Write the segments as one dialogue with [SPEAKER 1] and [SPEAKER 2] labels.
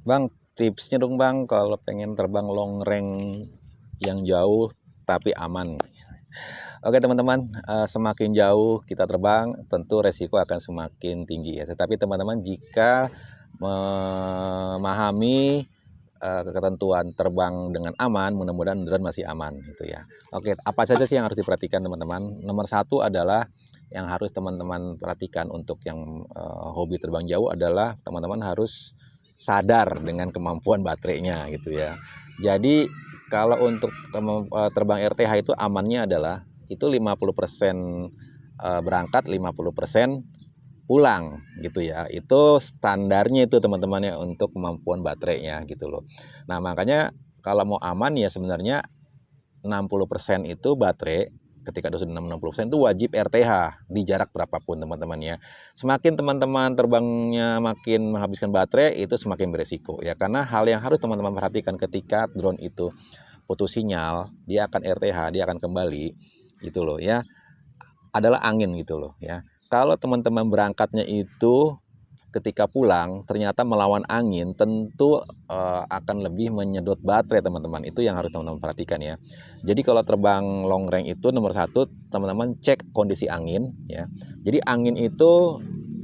[SPEAKER 1] Bang, tipsnya dong Bang, kalau pengen terbang long range yang jauh tapi aman. Oke teman-teman, semakin jauh kita terbang, tentu resiko akan semakin tinggi ya. Tetapi teman-teman jika memahami ketentuan terbang dengan aman, mudah-mudahan drone masih aman gitu ya. Oke, apa saja sih yang harus diperhatikan teman-teman? Nomor satu adalah yang harus teman-teman perhatikan untuk yang hobi terbang jauh adalah teman-teman harus sadar dengan kemampuan baterainya gitu ya. Jadi kalau untuk terbang RTH itu amannya adalah itu 50% berangkat, 50% pulang gitu ya. Itu standarnya itu teman-teman ya untuk kemampuan baterainya gitu loh. Nah, makanya kalau mau aman ya sebenarnya 60% itu baterai, ketika sudah 60% itu wajib RTH di jarak berapapun teman-teman ya. Semakin teman-teman terbangnya makin menghabiskan baterai itu semakin beresiko ya. Karena hal yang harus teman-teman perhatikan ketika drone itu putus sinyal, dia akan RTH, dia akan kembali gitu loh ya, adalah angin gitu loh ya. Kalau teman-teman berangkatnya itu ketika pulang ternyata melawan angin, tentu akan lebih menyedot baterai teman-teman. Itu yang harus teman-teman perhatikan ya. Jadi kalau terbang long range itu nomor satu teman-teman cek kondisi angin ya. Jadi angin itu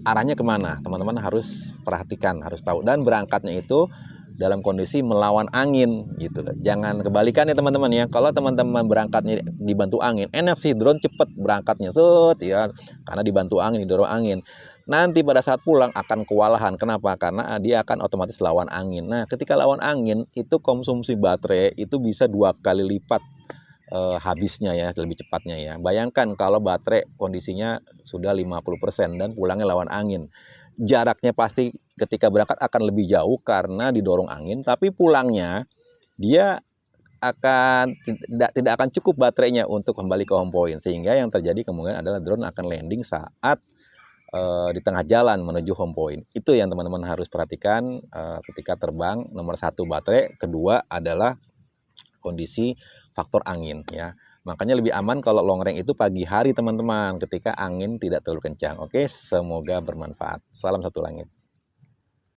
[SPEAKER 1] arahnya kemana, teman-teman harus perhatikan, harus tahu. Dan berangkatnya itu dalam kondisi melawan angin gitu. Jangan kebalikan ya teman-teman ya. Kalau teman-teman berangkatnya dibantu angin, enak sih drone cepet berangkatnya set ya, karena dibantu angin, didorong angin. Nanti pada saat pulang akan kewalahan. Kenapa? Karena dia akan otomatis lawan angin. Nah, ketika lawan angin itu konsumsi baterai itu bisa 2 kali lipat habisnya ya, lebih cepatnya ya. Bayangkan kalau baterai kondisinya sudah 50% dan pulangnya lawan angin. Jaraknya pasti ketika berangkat akan lebih jauh karena didorong angin, tapi pulangnya dia akan tidak akan cukup baterainya untuk kembali ke home point, sehingga yang terjadi kemungkinan adalah drone akan landing saat di tengah jalan menuju home point. Itu yang teman-teman harus perhatikan ketika terbang. Nomor satu baterai, kedua adalah kondisi faktor angin ya. Makanya lebih aman kalau long range itu pagi hari teman-teman, ketika angin tidak terlalu kencang. Oke, semoga bermanfaat. Salam satu langit.